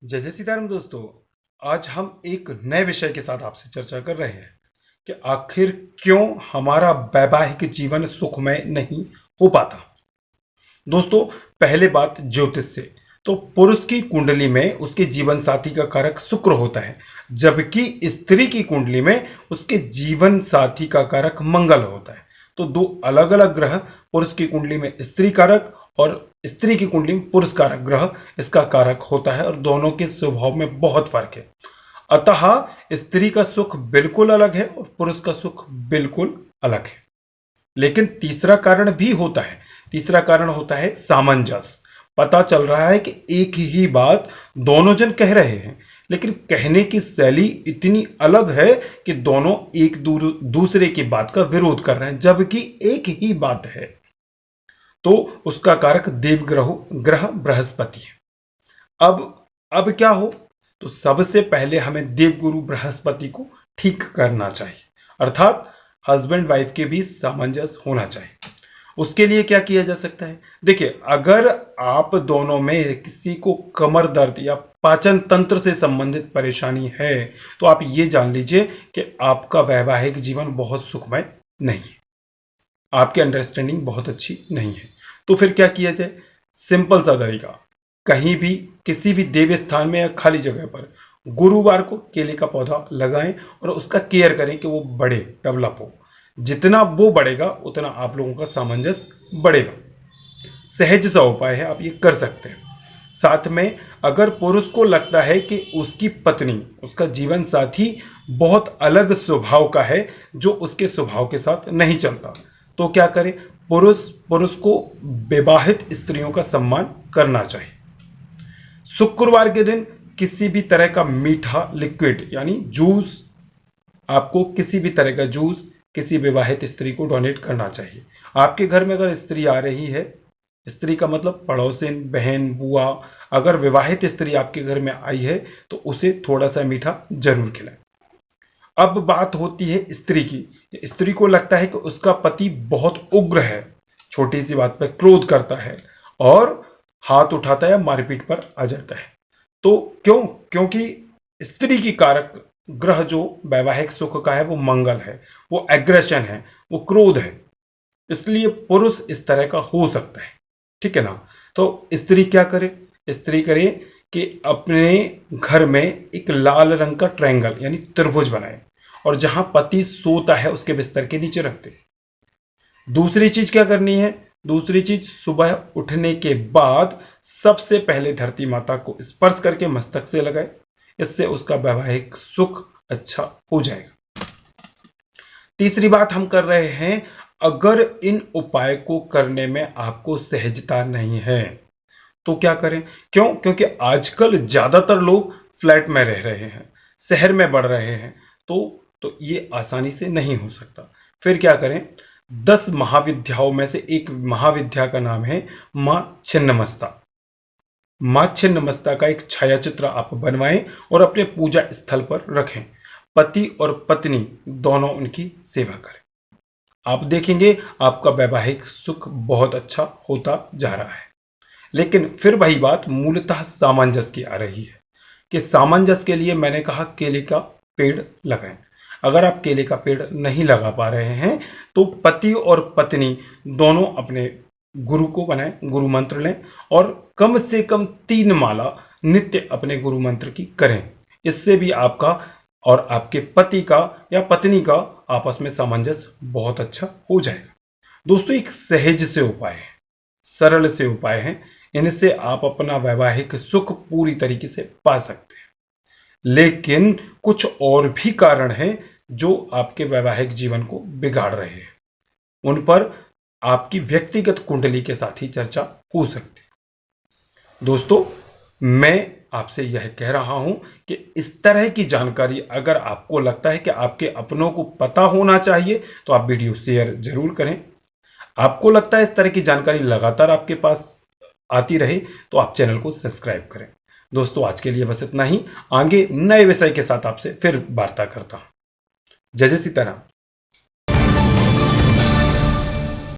जय जय सीताराम दोस्तों। आज हम एक नए विषय के साथ आपसे चर्चा कर रहे हैं कि आखिर क्यों हमारा वैवाहिक जीवन सुखमय नहीं हो पाता। दोस्तों, पहले बात ज्योतिष से। तो पुरुष की कुंडली में उसके जीवन साथी का कारक शुक्र होता है, जबकि स्त्री की कुंडली में उसके जीवन साथी का कारक मंगल होता है। तो दो अलग अलग ग्रह, पुरुष की कुंडली में स्त्री कारक और स्त्री की कुंडली में पुरुष कारक ग्रह इसका कारक होता है, और दोनों के स्वभाव में बहुत फर्क है। अतः स्त्री का सुख बिल्कुल अलग है और पुरुष का सुख बिल्कुल अलग है। लेकिन तीसरा कारण भी होता है। तीसरा कारण होता है सामंजस्य। पता चल रहा है कि एक ही बात दोनों जन कह रहे हैं, लेकिन कहने की शैली इतनी अलग है कि दोनों एक दूसरे की बात का विरोध कर रहे हैं, जबकि एक ही बात है। तो उसका कारक देवग्रह ग्रह बृहस्पति है। अब क्या हो, तो सबसे पहले हमें देवगुरु बृहस्पति को ठीक करना चाहिए, अर्थात हस्बैंड वाइफ के बीच सामंजस्य होना चाहिए। उसके लिए क्या किया जा सकता है? देखिए, अगर आप दोनों में किसी को कमर दर्द या पाचन तंत्र से संबंधित परेशानी है, तो आप ये जान लीजिए कि आपका वैवाहिक जीवन बहुत सुखमय नहीं है, आपकी अंडरस्टैंडिंग बहुत अच्छी नहीं है। तो फिर क्या किया जाए? सिंपल सा तरीका, कहीं भी किसी भी देव स्थान में या खाली जगह पर गुरुवार को केले का पौधा लगाएं और उसका केयर करें कि वो बढ़े, डेवलप हो। जितना वो बढ़ेगा उतना आप लोगों का सामंजस्य बढ़ेगा। सहज सा उपाय है, आप ये कर सकते हैं। साथ में अगर पुरुष को लगता है कि उसकी पत्नी, उसका जीवन साथी बहुत अलग स्वभाव का है जो उसके स्वभाव के साथ नहीं चलता, तो क्या करे? पुरुष पुरुष को विवाहित स्त्रियों का सम्मान करना चाहिए। शुक्रवार के दिन किसी भी तरह का मीठा लिक्विड यानी जूस, आपको किसी भी तरह का जूस किसी विवाहित स्त्री को डोनेट करना चाहिए। आपके घर में अगर स्त्री आ रही है, स्त्री का मतलब पड़ोसिन, बहन, बुआ, अगर विवाहित स्त्री आपके घर में आई है तो उसे थोड़ा सा मीठा जरूर खिलाएं। अब बात होती है स्त्री की। स्त्री को लगता है कि उसका पति बहुत उग्र है, छोटी सी बात पर क्रोध करता है और हाथ उठाता है या मारपीट पर आ जाता है। तो क्यों? क्योंकि स्त्री की कारक ग्रह जो वैवाहिक सुख का है वो मंगल है, वो एग्रेशन है, वो क्रोध है। इसलिए पुरुष इस तरह का हो सकता है, ठीक है ना? तो स्त्री क्या करे? स्त्री करे कि अपने घर में एक लाल रंग का ट्रायंगल यानी त्रिभुज बनाए और जहां पति सोता है उसके बिस्तर के नीचे रखते। दूसरी चीज क्या करनी है? दूसरी चीज, सुबह उठने के बाद सबसे पहले धरती माता को स्पर्श करके मस्तक से लगाए। इससे उसका वैवाहिक सुख अच्छा हो जाएगा। तीसरी बात हम कर रहे हैं, अगर इन उपाय को करने में आपको सहजता नहीं है तो क्या करें? क्यों? क्योंकि आजकल ज्यादातर लोग फ्लैट में रह रहे हैं, शहर में बढ़ रहे हैं, तो ये आसानी से नहीं हो सकता। फिर क्या करें? 10 महाविद्याओं में से एक महाविद्या का नाम है मां छिन्नमस्ता। मां छिन्नमस्ता का एक छायाचित्र आप बनवाएं और अपने पूजा स्थल पर रखें। पति और पत्नी दोनों उनकी सेवा करें। आप देखेंगे आपका वैवाहिक सुख बहुत अच्छा होता जा रहा है। लेकिन फिर वही बात मूलतः सामंजस्य की आ रही है कि सामंजस्य के लिए मैंने कहा केले का पेड़ लगाएं। अगर आप केले का पेड़ नहीं लगा पा रहे हैं तो पति और पत्नी दोनों अपने गुरु को बनाएं, गुरु मंत्र लें और कम से कम 3 माला नित्य अपने गुरु मंत्र की करें। इससे भी आपका और आपके पति का या पत्नी का आपस में सामंजस्य बहुत अच्छा हो जाएगा। दोस्तों, एक सहज से उपाय है, सरल से उपाय हैं, इनसे आप अपना वैवाहिक सुख पूरी तरीके से पा सकते हैं। लेकिन कुछ और भी कारण हैं जो आपके वैवाहिक जीवन को बिगाड़ रहे हैं। उन पर आपकी व्यक्तिगत कुंडली के साथ ही चर्चा हो सकती है। दोस्तों, मैं आपसे यह कह रहा हूं कि इस तरह की जानकारी अगर आपको लगता है कि आपके अपनों को पता होना चाहिए तो आप वीडियो शेयर जरूर करें। आपको लगता है इस तरह की जानकारी लगातार आपके पास आती रहे तो आप चैनल को सब्सक्राइब करें। दोस्तों, आज के लिए बस इतना ही। आगे नए विषय के साथ आपसे फिर वार्ता करता हूं। जय जय सीताराम।